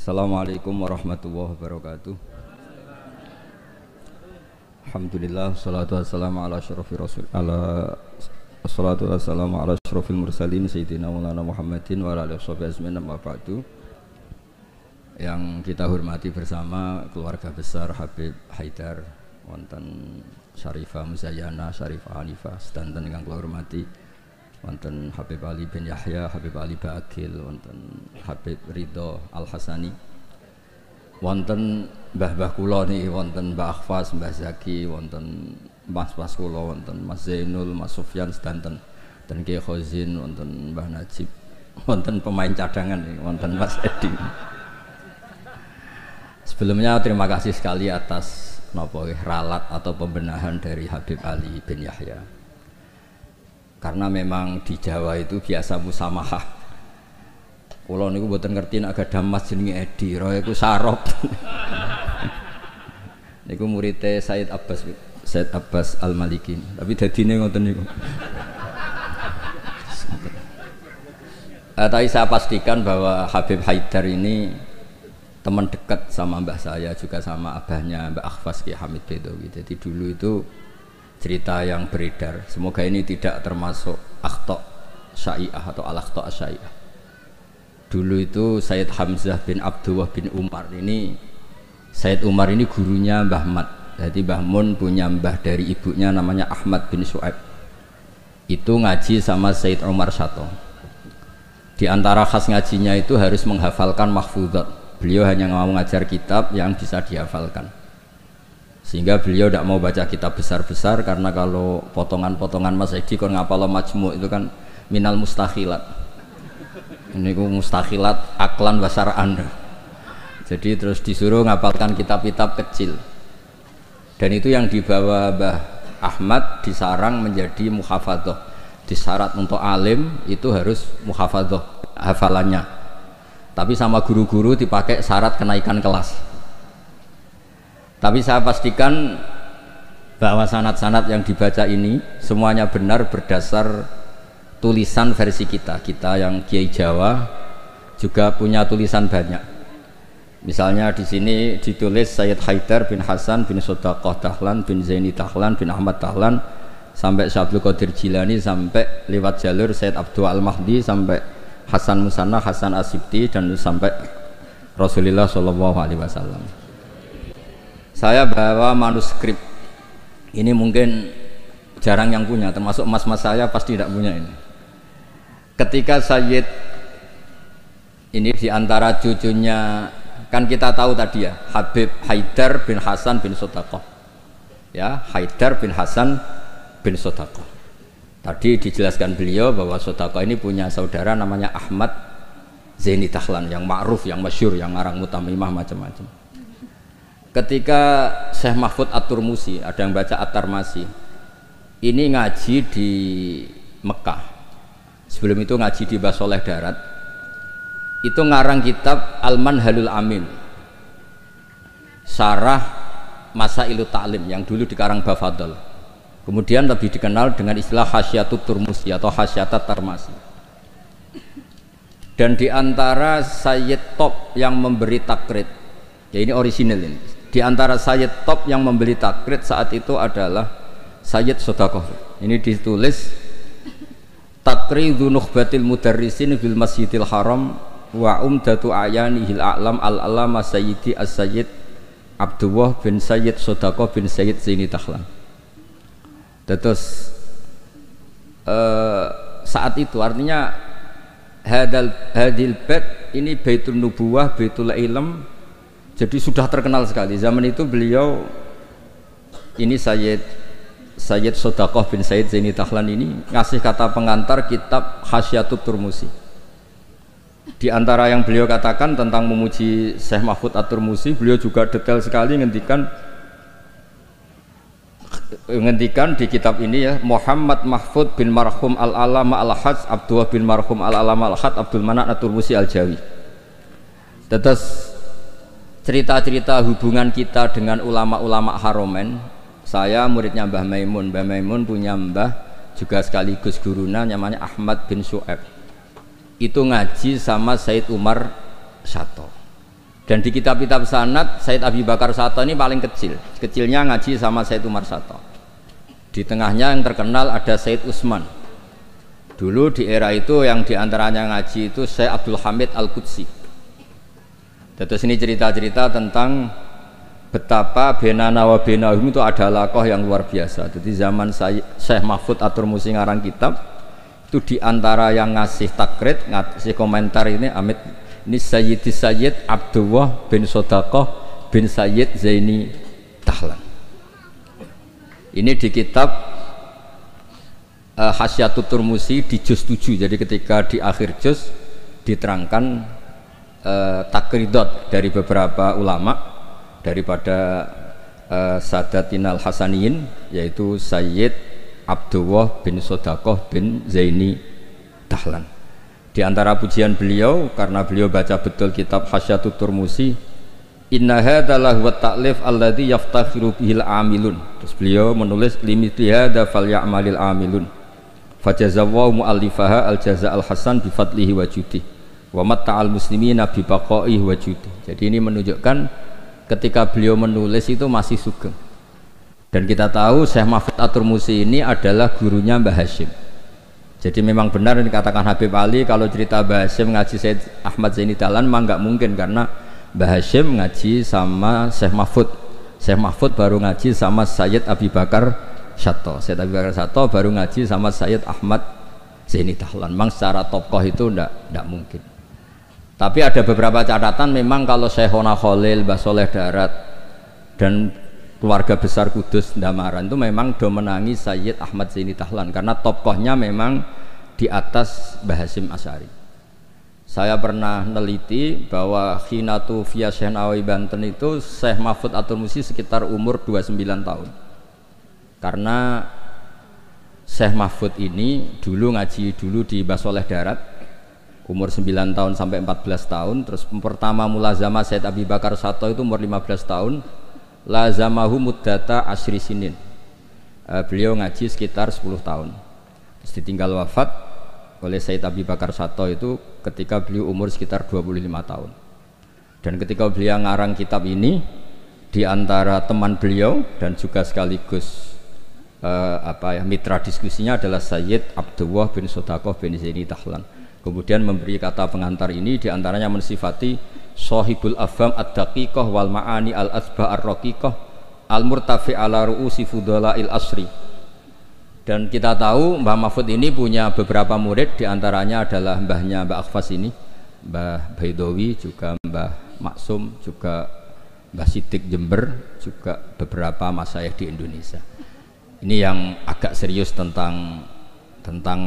Assalamualaikum warahmatullahi wabarakatuh. Alhamdulillah, salatu wassalamu ala asyrafir rasul salatu wassalamu ala asyrafil mursalin sayyidina Maulana Muhammadin wa ala alihi washabihi ajmain, amma ba'du. Yang kita hormati bersama keluarga besar Habib Haidar, wonten Syarifah Muzayyana, Syarifah Hanifah, sedanten ingkang kula hormati, wonten Habib Ali bin Yahya, Habib Ali Ba'akil, wonten Habib Ridho Al-Hasani, wonten mbah-mbah kula niki, wonten Mbah Akhfas, Mbah Zaki, wonten mas-mas kula, wonten Mas Zainul, Mas Sufyan sedanten, dan Kiai Khozin, wonten Mbah Najib, wonten pemain cadangan nih, wonten Mas Edi. Sebelumnya terima kasih sekali atas ralat atau pembenahan dari Habib Ali bin Yahya. Karena memang di Jawa itu biasa musamahah. Kula niku mboten ngerti nek gadah mas jenenge Edi, roe iku sarop. Niku muridé Said Abbas Al-Maliki. Tapi dadine ngoten niku. Tapi saya pastikan bahwa Habib Haidar ini teman dekat sama mbah saya, juga sama abahnya Mbak Akhfas Ki Hamid Bedowi. Jadi dulu itu cerita yang beredar, semoga ini tidak termasuk akhta' syai'ah atau al-akhta' syai'ah. Dulu itu Sayyid Hamzah bin Abdullah bin Umar ini, Sayyid Umar ini gurunya Mbah Mat. Jadi Mbah Mun punya mbah dari ibunya namanya Ahmad bin Su'aib. Itu ngaji sama Sayyid Umar Sato. Di antara khas ngajinya itu harus menghafalkan mahfuzat. Beliau hanya mau ngajar kitab yang bisa dihafalkan. Sehingga beliau tidak mau baca kitab besar-besar, karena kalau potongan-potongan Mas Edi kon ngapal majmu itu kan minal mustakhilat. Ini ku mustakhilat aklan basaraan. Jadi terus disuruh ngapalkan kitab-kitab kecil. Dan itu yang dibawa Mbah Ahmad disarang menjadi muhafadzah. Disyarat untuk alim itu harus muhafadzah hafalannya. Tapi sama guru-guru dipakai syarat kenaikan kelas. Tapi saya pastikan bahwa sanad-sanad yang dibaca ini semuanya benar berdasar tulisan versi kita. Kita yang Kiai Jawa juga punya tulisan banyak. Misalnya di sini ditulis Sayyid Haidar bin Hasan bin Sodaqah Dahlan bin Zaini Dahlan bin Ahmad Dahlan sampai Syabdul Qadir Jilani, sampai lewat jalur Sayyid Abdul Al-Mahdi, sampai Hasan Musanna, Hasan Asibti, dan sampai Rasulullah SAW. Saya bawa manuskrip ini, mungkin jarang yang punya, termasuk mas-mas saya pasti tidak punya ini. Ketika Sayyid ini diantara cucunya, kan kita tahu tadi ya, Habib Haidar bin Hasan bin Sodaqah, ya, Haidar bin Hasan bin Sodaqah. Tadi dijelaskan beliau bahwa Sodaqah ini punya saudara namanya Ahmad Zaini Dahlan, yang ma'ruf, yang masyhur, yang ngarang mutamimah macam-macam. Ketika Syekh Mahfud At-Turmusi, ada yang baca At-Tarmasi, ini ngaji di Mekah, sebelum itu ngaji di Basoleh Darat, itu ngarang kitab Al-Manhalul Amin, Syarah Masailut Ta'lim, yang dulu dikarang Bafadol, kemudian lebih dikenal dengan istilah Hasyatut Turmusi atau Hasyatat Tarmasi. Dan diantara Sayyid top yang memberi takrid, ya ini orisinal ini, di antara Sayyid top yang membeli takrid saat itu adalah Sayyid Sodaqah. Ini ditulis Takridhu Nukhbatil Mudarrisin bil Masjidil Haram wa umdatu ayanihil a'lam al-alama Sayyidi as-Sayyid Abdullah bin Sayyid Sodaqah bin Sayyid Zaini Dahlan. Terus saat itu artinya hadil bait ini Baitul Nubuwah, Baitul Ilm, jadi sudah terkenal sekali. Zaman itu beliau ini Sayyid Sodaqah bin Sayyid Zaini Dahlan ini ngasih kata pengantar kitab Hasyatut Turmusi. Di antara yang beliau katakan tentang memuji Syekh Mahfud At-Turmusi, beliau juga detail sekali ngendikan di kitab ini ya, Muhammad Mahfud bin Marhum Al-Alama Al-Hajj Abdullah bin Marhum Al-Alama Al-Hajj Abdul Manan At-Turmusi Al-Jawi. Terus cerita-cerita hubungan kita dengan ulama-ulama Haromen. Saya muridnya Mbah Maimun. Mbah Maimun punya mbah juga sekaligus guruna namanya Ahmad bin Su'aib. Itu ngaji sama Sayyid Umar Sato. Dan di kitab-kitab sanad Said Abi Bakar Sato ini paling kecil. Kecilnya ngaji sama Said Umar Sato. Di tengahnya yang terkenal ada Said Utsman. Dulu di era itu yang diantaranya ngaji itu Syekh Abdul Hamid Al-Qudsi. Terus ini cerita-cerita tentang betapa benana wa benahum itu ada lakoh yang luar biasa. Jadi zaman Syekh Mahfud At-Turmusi ngarang kitab itu diantara yang ngasih takrid, ngasih komentar ini Amit ini Sayyid Abdullah bin Sodaqah bin Sayyid Zaini Tahlan. Ini di kitab Hasyatut Turmusi di juz 7. Jadi ketika di akhir juz diterangkan takridot dari beberapa ulama daripada Sadatinal Hasaniyin, yaitu Sayyid Abdullah bin Sodaqah bin Zaini Tahlan. Di antara pujian beliau, karena beliau baca betul kitab Hasyatut Turmusi, inna hadza lahu ta'lif alladzi yaftakhiru bihil amilun. Terus beliau menulis limithli hadza falyamalil amilun. Fajazallahu mu'allifaha al-jaza'al hasan bi fadlihi wa judi. Wa matta'al muslimina bi baqaihi wa judi. Jadi ini menunjukkan ketika beliau menulis itu masih sugeng. Dan kita tahu Syekh Mahfud At-Turmusi ini adalah gurunya Mbah Hasyim. Jadi memang benar yang dikatakan Habib Ali kalau cerita Mbah Hasyim ngaji Said Ahmad Zaini Dahlan mah nggak mungkin, karena Mbah Hasyim ngaji sama Syekh Mahfud. Syekh Mahfud baru ngaji sama Sayyid Abi Bakar Sato. Sayyid Abi Bakar Sato baru ngaji sama Sayyid Ahmad Zaini Dahlan. Memang secara tokoh itu ndak mungkin. Tapi ada beberapa catatan memang kalau Syekhona Khalil, Mbah Soleh Darat dan keluarga besar Kudus Ndamaran itu memang do menangi Sayyid Ahmad Zaini Dahlan karena tokohnya memang di atas Mbah Hasyim Asy'ari. Saya pernah neliti bahwa Khinatu via Syekh Nawawi Banten itu Syekh Mahfud At-Turmusi sekitar umur 29 tahun. Karena Syekh Mahfud ini dulu ngaji di Mbah Soleh Darat umur 9 tahun sampai 14 tahun, terus pertama mulazamah Said Abi Bakar Sato itu umur 15 tahun. Lazamahu muddata asyri sinin. Beliau ngaji sekitar 10 tahun. Terus ditinggal wafat oleh Said Abi Bakar Sato itu ketika beliau umur sekitar 25 tahun. Dan ketika beliau ngarang kitab ini, di antara teman beliau dan juga sekaligus mitra diskusinya adalah Sayyid Abdullah bin Sodaqah bin Zaini Tahlan. Kemudian memberi kata pengantar ini, di antaranya mensifati Sohibul Afham ad-daqiqah wal ma'ani al-asba ar-raqiqah al-murtafi ala ru'usi fudala'il asri. Dan kita tahu Mbah Mahfud ini punya beberapa murid, diantaranya adalah mbahnya Mbah Akhfas ini, Mbah Baidowi, juga Mbah Maksum, juga Mbah Sidik Jember, juga beberapa masyayikh di Indonesia. Ini yang agak serius tentang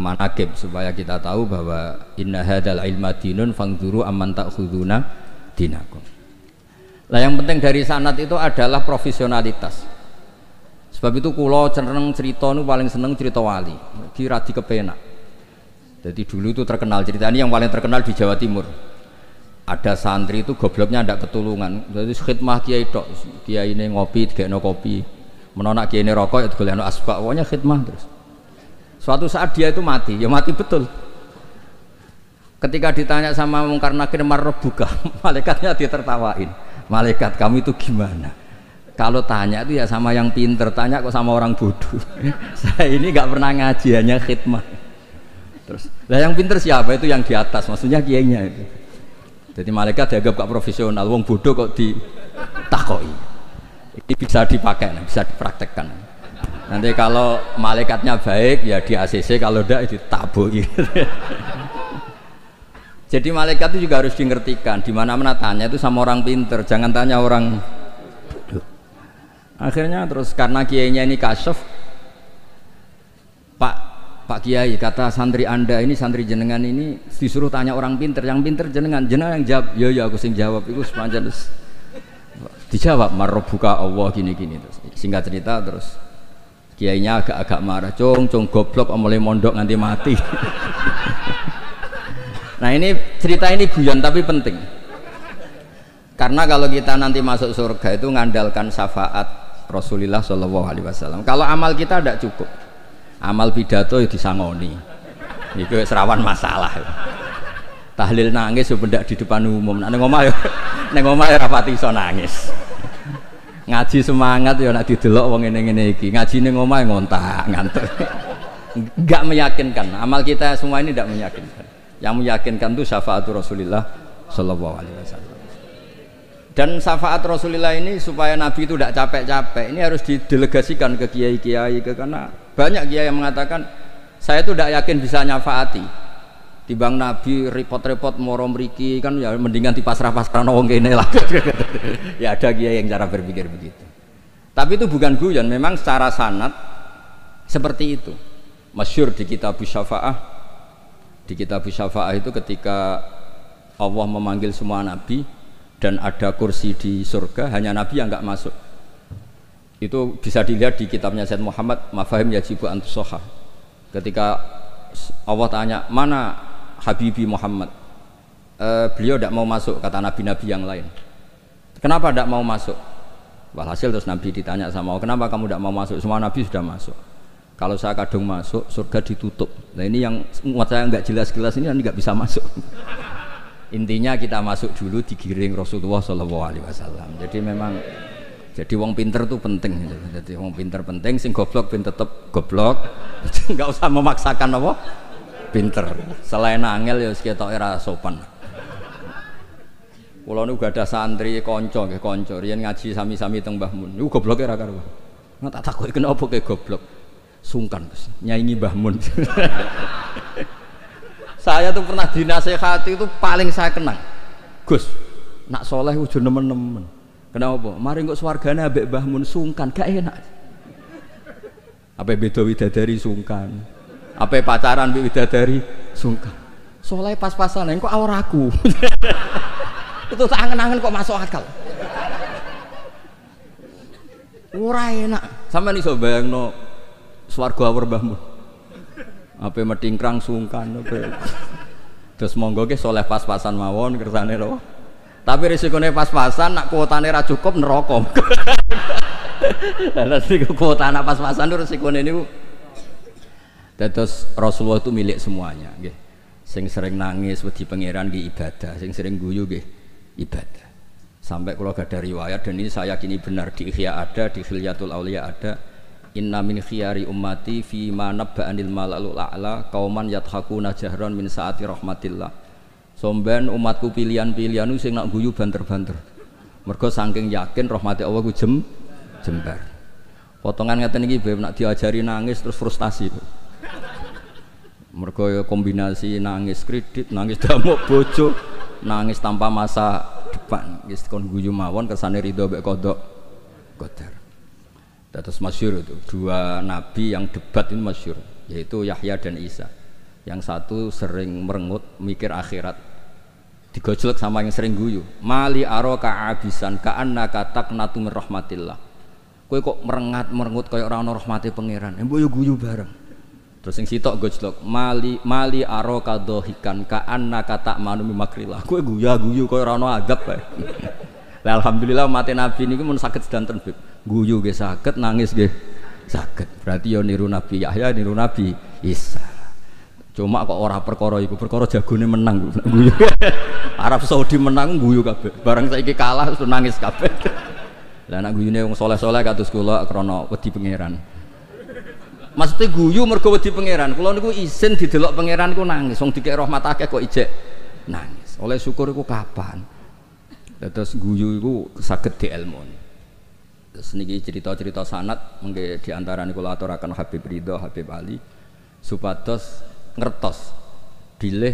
manaqib, supaya kita tahu bahwa inna hadzal ilma dinun fangzuru amman ta'khuduna dinakum. Lah yang penting dari sanad itu adalah profesionalitas. Sebab itu kula cenderung cerita nu paling seneng cerita wali. Kira di kepenak. Jadi dulu itu terkenal cerita ini yang paling terkenal di Jawa Timur. Ada santri itu gobloknya ndak ketulungan. Jadi khidmah kiai tok. Kiai ini ngopi, digekno kopi. Menonak kiai ini rokok ya digolekno asbak. Pokoknya khidmah terus. Suatu saat dia itu mati, ya mati betul. Ketika ditanya sama Mungkar Nakir marrobuka, malaikatnya ditertawain. Malaikat kamu itu gimana? Kalau tanya itu ya sama yang pinter, tanya kok sama orang bodoh. Saya ini nggak pernah ngaji, hanya khidmah. Terus, lah yang pinter siapa? Itu yang di atas, maksudnya kiainya itu. Jadi malaikat dianggap gak profesional, wong bodoh kok ditakoi. Ini bisa dipakai, bisa dipraktekkan. Nanti kalau malaikatnya baik ya di ACC, kalau tidak ditaboi. Jadi malaikat itu juga harus dimengertikan. Di mana-mana tanya itu sama orang pinter, jangan tanya orang. Akhirnya terus karena kiainya ini kasyaf, Pak Kiai, kata santri Anda ini, santri jenengan ini disuruh tanya orang pinter, yang pinter jenengan yang jawab. Ya aku sing jawab itu sepanjang terus dijawab marrobuka Allah gini-gini terus. Singkat cerita terus kiainya agak-agak marah, cung goblok mulai mondok nganti mati. Nah ini cerita ini guyon tapi penting, karena kalau kita nanti masuk surga itu ngandalkan syafaat Rasulullah Shallallahu Alaihi Wasallam. Kalau amal kita tidak cukup, amal pidato itu disangoni, itu serawan masalah. tahlil nangis yo pendak di depan umum. Nek ning omah ya rapati iso nangis. Ngaji semangat ya nek didelok wong ngene-ngene iki. Ngaji ning omah ngontak, ngantuk. Enggak meyakinkan. Amal kita semua ini tidak meyakinkan. Yang meyakinkan itu syafaatul Rasulullah sallallahu alaihi wasallam. Dan syafaat Rasulullah ini supaya Nabi itu tidak capek-capek. Ini harus didelegasikan ke kiai-kiai karena banyak kiai yang mengatakan saya itu tidak yakin bisa nyafaati. Timbang Nabi repot-repot moro mriki kan ya mendingan dipasrah-pasrah wong kene lah. Ya ada kiai yang cara berpikir begitu. Tapi itu bukan guyon, memang secara sanad seperti itu. Masyhur di kitab Syafaah. Di kitab Syafaah itu ketika Allah memanggil semua nabi dan ada kursi di surga, hanya nabi yang enggak masuk. Itu bisa dilihat di kitabnya Said Muhammad Mafahim Yajibu Antusoha. Ketika Allah tanya, mana Habibi Muhammad? Beliau tidak mau masuk, kata nabi-nabi yang lain. Kenapa tidak mau masuk? Walhasil terus nabi ditanya sama Allah, kenapa kamu tidak mau masuk? Semua nabi sudah masuk. Kalau saya kadung masuk, surga ditutup. Nah ini yang muat saya nggak jelas-jelas ini nggak bisa masuk. Intinya kita masuk dulu digiring Rasulullah SAW. Jadi memang, jadi wong pinter itu penting. Jadi wong pinter penting, sing goblok pin tetep goblok. Nggak usah memaksakan apa pinter. Selain angel ya ketok era sopan. Kulo niku gak ada santri kanca nggih kanca, riyen ngaji sami-sami teng Mbah Mun. Niku gobloke ra karuan. Nggak tak takoki kenapa ke goblok. Sungkan Gus, nyaingi Mbah Mun. Saya tuh pernah dinasehati itu paling saya kenang. Gus, nak soleh ujo nemen-nemen. Kenapa? Mari kok swargane ambek Mbah Mun sungkan, gak enak. Apa beda widadari sungkan. Apa pacaran mbek widadari sungkan. Soleh pas-pasan kok awor aku. Itu tak angen-angen kok masuk akal. Ora enak. Sampeyan iso bayangno swarga awor Mbah Mun. Apa metingkrang sungkan apa. Terus monggo ke soleh pas-pasan mawon kersane lho. Tapi risikone pas-pasan nak kuotane ra cukup neraka. Lah nek kuota anak pas-pasan itu risikone niku. Terus Rasulullah itu milik semuanya nggih. Sing sering nangis wedi pangeran nggih ibadah, sing sering guyu nggih ibadah. Sampai kalau gak ada riwayat dan ini saya yakini benar di Ihya ada, di Khilyatul Auliya ada. Inna min khiyari ummati fi ma nabba'anil malalul a'la qauman yadhakuna jahran min saati rahmatillah. Somben umatku pilihan-pilihan sing nak guyu banter-banter. Mergo saking yakin rahmati Allah ku jembar. Potongan ngeten iki bae nak diajari nangis terus frustasi. Mergo kombinasi nangis kredit, nangis damuk bojo, nangis tanpa masa depan. Wis kon guyu mawon kersane ridho mek kodok qadar. Terus masyhur itu dua nabi yang debat ini masyhur, yaitu Yahya dan Isa. Yang satu sering merengut mikir akhirat, digojlok sama yang sering guyu. Mali aroka abisan ka'annaka taqnatu min rahmatillah. Kowe kok merengut kaya ora ana rahmate pangeran. Mbok yo guyu bareng. Terus sing sitok gojlok mali aroka dohikan ka'annaka ta'manu min makrillah. Kowe guyu kaya ora ana adab bae. Lah alhamdulillah mate nabi niku mun saged sedanten Bib. Guyu nggih saged, nangis nggih saged. Berarti yo niru Nabi Yahya, niru Nabi Isa. Cuma kok ora perkara iku, perkara jagone menang guyu. Arab Saudi menang guyu kabeh. Barang saiki kalah terus nangis kabeh. Lah nek guyune wong saleh-saleh kados kula krana wedi pangeran. Maksudnya guyu mergo wedi pangeran. Kula niku isin didelok pangeran niku nangis. Wong dikek rahmat akeh kok ijek nangis. Oleh syukur iku kapan? Terus guyu iku saged dielmoni. Terus niki cerita-cerita sanad mengke diantarane kula aturaken Habib Ridho, Habib Ali supados ngertos bilih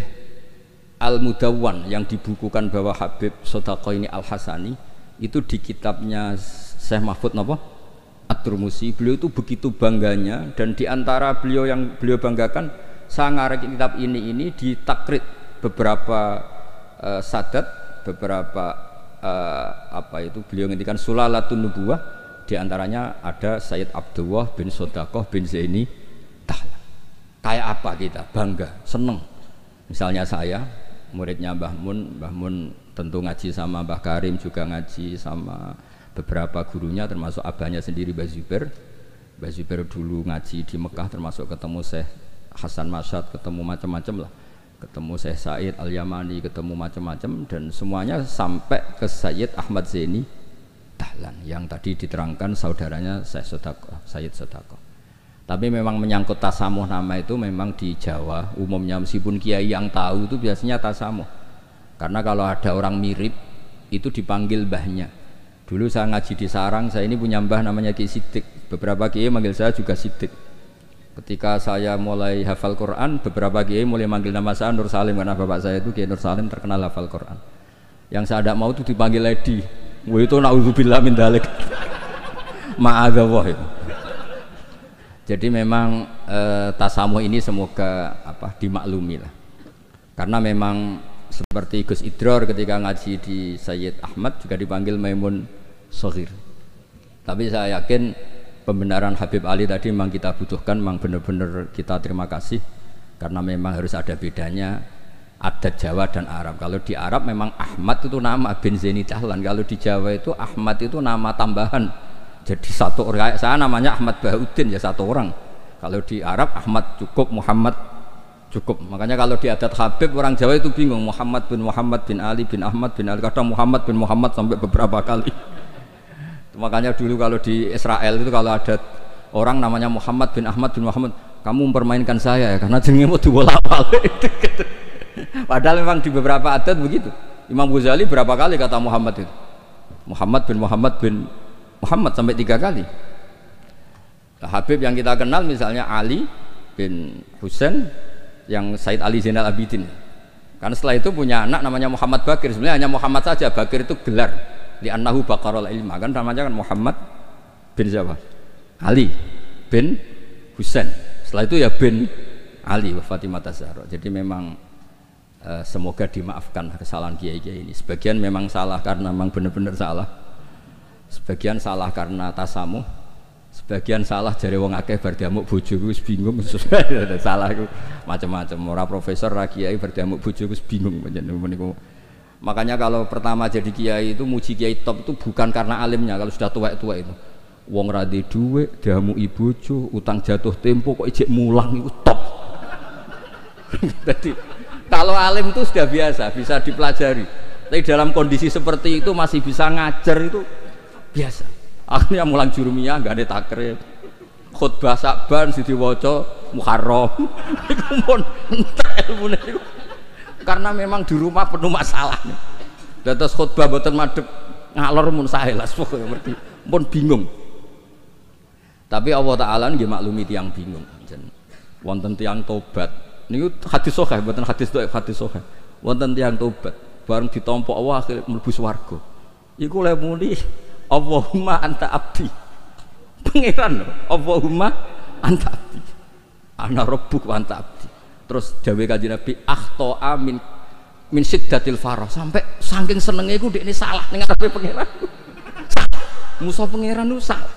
Al-Mudawwan yang dibukukan bahwa Habib Shadaqaini Al-Hasani itu di kitabnya Syekh Mahfud napa? At-Turmusi. Beliau itu begitu bangganya dan diantara beliau yang beliau banggakan saya ngarek kitab ini ditakrid beberapa sadat, beberapa apa itu beliau ngendikan Sulalatun Nubuwah, diantaranya ada Sayyid Abdullah bin Sodaqoh bin Zaini Tahla. Kayak apa kita bangga, seneng. Misalnya saya muridnya Mbah Mun tentu ngaji sama Mbah Karim, juga ngaji sama beberapa gurunya termasuk abahnya sendiri Mbah Zubair. Mbah Zubair dulu ngaji di Mekah termasuk ketemu Syekh Hasan Masyad, ketemu macam-macam lah. ketemu Syekh Said Al-Yamani, ketemu macam-macam, dan semuanya sampai ke Sayyid Ahmad Zaini Dahlan yang tadi diterangkan saudaranya Sayyid Sodaqoh. Tapi memang menyangkut tasamuh nama itu memang di Jawa umumnya meskipun kiai yang tahu itu biasanya tasamuh. Karena kalau ada orang mirip itu dipanggil mbahnya. Dulu saya ngaji di Sarang, saya ini punya mbah namanya Ki Sidik. Beberapa kiai manggil saya juga Sidik. Ketika saya mulai hafal Quran, beberapa kiai mulai manggil nama saya Nur Salim karena bapak saya itu Kiai Nur Salim terkenal hafal Quran. Yang saya tidak mau itu dipanggil Edi. Wah itu naudzubillah min dzalik. Ma'adzallah itu. Jadi memang tasamuh ini semoga dimaklumi lah. Karena memang seperti Gus Idror ketika ngaji di Sayyid Ahmad juga dipanggil Maimun Soghir. Tapi saya yakin pembenaran Habib Ali tadi memang kita butuhkan, memang benar-benar kita terima kasih karena memang harus ada bedanya adat Jawa dan Arab. Kalau di Arab memang Ahmad itu nama bin Zaini Dahlan, kalau di Jawa itu Ahmad itu nama tambahan. Jadi satu orang, saya namanya Ahmad Bahuddin ya satu orang. Kalau di Arab Ahmad cukup, Muhammad cukup. Makanya kalau di adat Habib orang Jawa itu bingung, Muhammad bin Ali bin Ahmad bin Ali, kadang Muhammad bin Muhammad sampai beberapa kali. Makanya dulu kalau di Israel itu kalau ada orang namanya Muhammad bin Ahmad bin Muhammad, kamu mempermainkan saya ya karena jenenge mau dibolak-balik. Padahal memang di beberapa adat begitu. Imam Ghazali berapa kali kata Muhammad itu? Muhammad bin Muhammad sampai 3 kali. Nah, Habib yang kita kenal misalnya Ali bin Husain yang Said Ali Zainal Abidin. Karena setelah itu punya anak namanya Muhammad Bakir. Sebenarnya hanya Muhammad saja. Bakir itu gelar. Li'annahu baqarul ilma. Kan namanya kan Muhammad bin siapa? Ali bin Husain. Setelah itu ya bin Ali wa Fatimah Zahra. Jadi memang semoga dimaafkan kesalahan kiai-kiai ini. Sebagian memang salah karena memang benar-benar salah. Sebagian salah karena tasamuh, sebagian salah jare wong akeh bar diamuk bojoku wis bingung. Salah iku macam-macam. Ora profesor ra kiai bar diamuk bojoku wis bingung niku. Makanya kalau pertama jadi kiai itu muji kiai top itu bukan karena alimnya. Kalau sudah tua-tua itu wong ra duwe dhuwit, diamuki bojo, utang jatuh tempo kok ijek mulang itu top. Jadi kalau alim itu sudah biasa, bisa dipelajari. Tapi dalam kondisi seperti itu masih bisa ngajar itu biasa. Akhirnya mulang jurumiyah nggak ada takrib, khutbah Sa'ban sidi waca Muharram. Iku mun entek ilmune iku. Karena memang di rumah penuh masalah. Dados khutbah mboten madhep ngalor mun saelas pokoke ngerti. Mun bingung. Tapi Allah Taala nggih maklumi tiyang bingung. Wonten tiyang tobat. Niku hadis sahih mboten hadis dhaif, hadis sahih. Wonten tiyang tobat bareng ditampa Allah akhire mlebu swarga. Iku le muni Allahumma anta abdi. Pangeran Allahumma anta abdi. Ana rabbuk wa anta abdi. Terus dawuh Kanjeng Nabi akhta min siddatil farah, sampai saking senenge iku dekne salah ning ngarepe pangeran. Musa pangeran ku salah.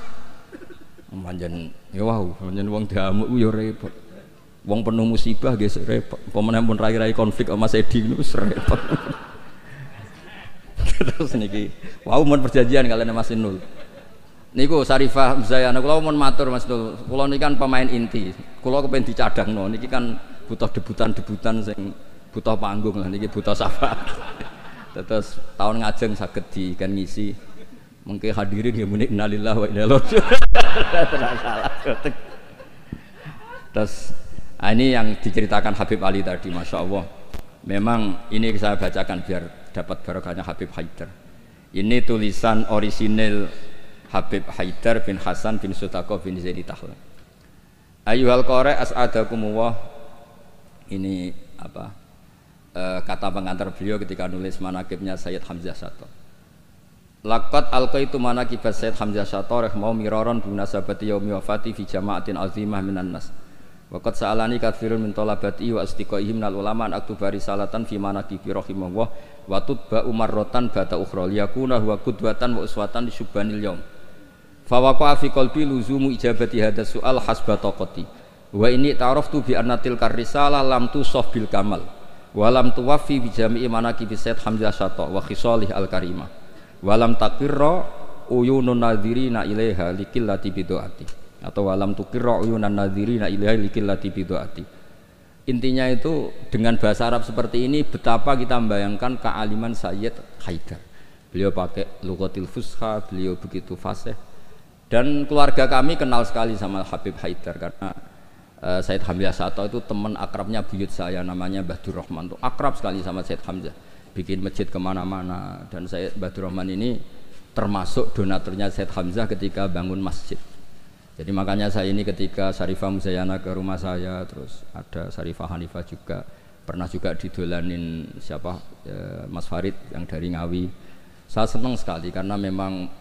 Panjen ya wau, panjen wong diamuk ku ya repot. Wong penuh musibah nggih repot. Pemene pun rai-rai konflik sama Mas Edi niku repot. Terus niki wau mun perjanjian kalian Mas Nul niku Sarifah Zayana kula mun matur Mas Nul, kula niki kan pemain inti, kula kepen dicadangno niki kan butuh debutan sing butuh panggung lah niki butuh sapa. Terus tahun ngajeng saged di kan ngisi mengke hadirin ya muni innalillahi wa inna ilaihi raji'un. Terus ini yang diceritakan Habib Ali tadi, Masya Allah. Memang ini saya bacakan biar dapat barokahnya Habib Haidar. Ini tulisan orisinil Habib Haidar bin Hasan bin Sodaqoh bin Zaini Dahlan. Ayyuhal qari as'adakumullah. Ini apa? Kata pengantar beliau ketika nulis manaqibnya Sayyid Hamzah Syato. Laqad alqaitu manaqib Sayyid Hamzah Syato rahimahullah miraran bi munasabati yaumi wafati fi jama'atin azimah minan nas. Waqad sa'alani katsirun min talabati wa astiqaihim minal ulama an aktuba risalatan fi manaqibi rahimahullah wa tutba umarratan bata ukhra liyakuna huwa qudwatan wa uswatan lisyubbanil yaum. Fa waqa'a fi qalbi luzumu ijabati hadzal su'al hasba taqati. Wa inni ta'araftu bi anna tilkar risalah lam tusaf bil kamal wa lam tuwaffi bi jami'i manaqibi Sayyid Hamzah Syato wa khisalih al karimah wa lam taqirra uyunun nadhirina ilaiha likillati bidu'ati atau walam tukirra uyunan nadhirina ilaiha likillati bidu'ati Intinya itu dengan bahasa Arab seperti ini betapa kita membayangkan kealiman Sayyid Haidar. Beliau pakai lughatil fusha, beliau begitu fasih. Dan keluarga kami kenal sekali sama Habib Haidar karena Sayyid Hamzah Sato itu teman akrabnya buyut saya namanya Badur Rahman, itu akrab sekali sama Sayyid Hamzah, bikin masjid kemana-mana. Dan Sayyid Badur Rahman ini termasuk donaturnya Sayyid Hamzah ketika bangun masjid. Jadi makanya saya ini ketika Syarifah Muzayana ke rumah saya, terus ada Syarifah Hanifah juga, pernah juga didolanin siapa Mas Farid yang dari Ngawi. Saya senang sekali karena memang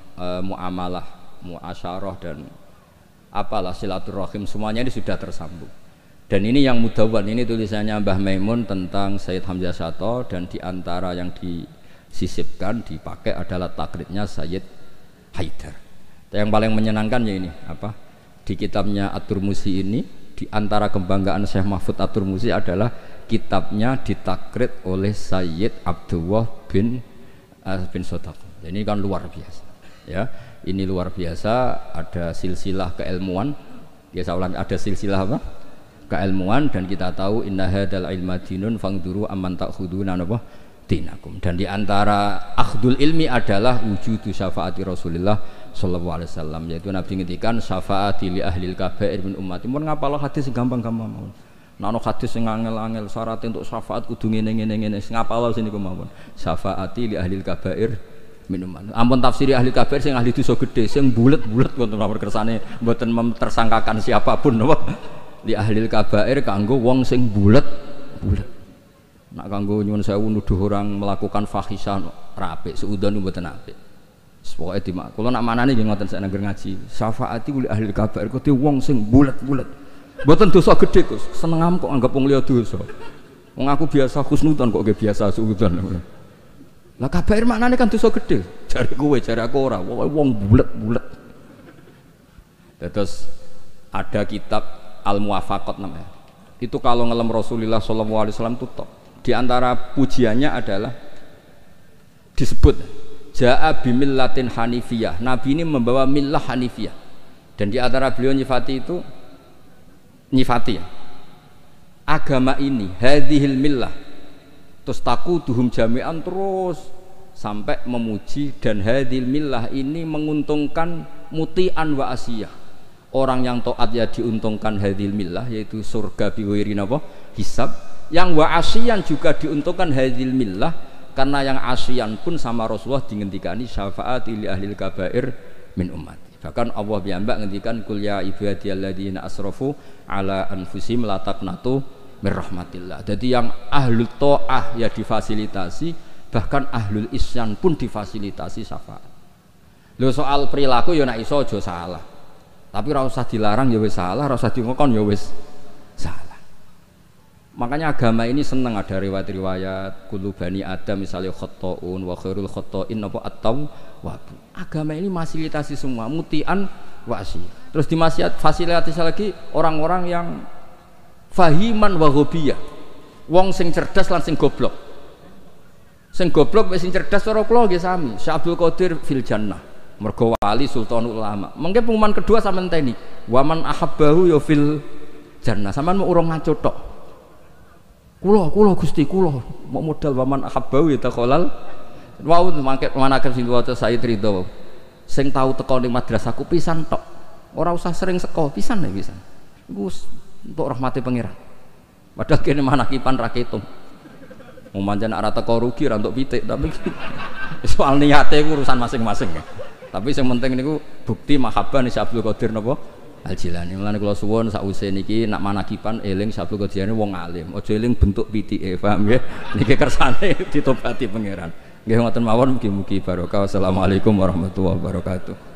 muamalah, muasyarah dan apalah silaturahim semuanya ini sudah tersambung. Dan ini yang mudawwan, ini tulisannya Mbah Maimun tentang Sayyid Hamzah Sato, dan diantara yang disisipkan dipakai adalah taklidnya Sayyid Haidar. Yang paling menyenangkan ya ini apa? Di kitabnya At-Turmusi ini, diantara kebanggaan Syekh Mahfud At-Turmusi adalah kitabnya ditaklid oleh Sayyid Abdullah bin Sodaq. Ini kan luar biasa ya. Ini luar biasa, ada silsilah keilmuan. Ya saya ulang, ada silsilah apa? Keilmuan. Dan kita tahu inna hadzal ilma dinun fangduru amman ta'khuduna apa? Dinakum. Dan diantara akhdul ilmi adalah wujudu syafaati Rasulullah sallallahu alaihi wasallam, yaitu Nabi ngendikan syafaati li ahlil kabair min ummati. Mun ngapalo hadis gampang-gampang mawon. Nek ana hadis sing angel-angel syarat untuk syafaat kudu ngene-ngene ngapalo sini mawon. Syafaati li ahlil kabair minuman. Ampun tafsiri ahli kabair sing ahli dosa gede, sing bulet-bulet wonten nomor kersane mboten tersangkakan siapapun napa. Li ahli kabair kanggo wong sing bulet-bulet. Nak kanggo nyuwun sewu nuduh orang melakukan fahisah ra apik, suudzon mboten apik. Pokoke dimak. Kula nak manane nggih ngoten sak nang ngaji. Syafaati li ahli kabair kudu wong sing bulet-bulet. Mboten dosa gede, Gus. Seneng kok anggap wong liya dosa. Wong aku biasa husnudzon kok nggih biasa suudzon. Lah kabair maknane kan dosa gede. Jare kowe, jare aku ora. Wong bulet-bulet. Terus ada kitab Al-Muwafaqat namanya. Itu kalau ngelem Rasulullah sallallahu alaihi wasallam itu top. Di antara pujiannya adalah disebut Ja'a bimillatin hanifiyah. Nabi ini membawa millah hanifiyah. Dan di antara beliau nyifati itu nyifati ya. Agama ini hadhil millah terus taquduhum jami'an terus sampai memuji, dan hadhil millah ini menguntungkan muti'an wa asiyah. Orang yang taat ya diuntungkan hadhil millah, yaitu surga biwiri napa hisab. Yang wa asiyan juga diuntungkan hadhil millah, karena yang asiyan pun sama Rasulullah dingendikani syafaat li ahlil kabair min ummati. Bahkan Allah piyambak ngendikan kul ya ibadiyalladzina asrafu ala anfusihim la taqnatu min rahmatillah. Jadi yang ahlul ta'ah ya difasilitasi, bahkan ahlul isyan pun difasilitasi syafaat. Lho soal perilaku ya nek iso aja salah. Tapi ora usah dilarang ya wis salah, ora usah dingokon ya wis salah. Makanya agama ini senang ada riwayat-riwayat kullu bani Adam misalnya khata'un wa khairul khata'in apa at-tawwab. Agama ini fasilitasi semua mutian wasi. Terus fasilitasi lagi orang-orang yang fahiman wa ghobiyah. Wong sing cerdas lan sing goblok. Sing goblok wis sing cerdas cara kula nggih sami. Syekh Abdul Qadir fil jannah. Mergo wali sultanul ulama. Mengke pengumuman kedua sampean teni. Waman ahabbahu ya fil jannah. Sampean mau urung ngaco tok. Kula Gusti kula mau modal waman ahabbahu ya taqalal. Wau mangke manaken sing waca Said Ridho. Sing tau teko ning madrasahku pisan tok. Ora usah sering seko, pisan ya pisan. Iku untuk rahmati pangeran. Padahal kene manakipan ra ketung. Wong pancen ora teko rugi ra entuk pitik, tapi soal niate iku urusan masing-masing ya. Tapi yang penting niku bukti mahabbah nih Abdul Qadir napa Al-Jilani. Mulane kula suwun sakwise niki nak manakipan eling Abdul Qadir wong alim. Aja eling bentuk pitike, paham nggih? Niki kersane ditobati pangeran. Nggih ngoten mawon mugi-mugi barokah. Wassalamualaikum warahmatullahi wabarakatuh.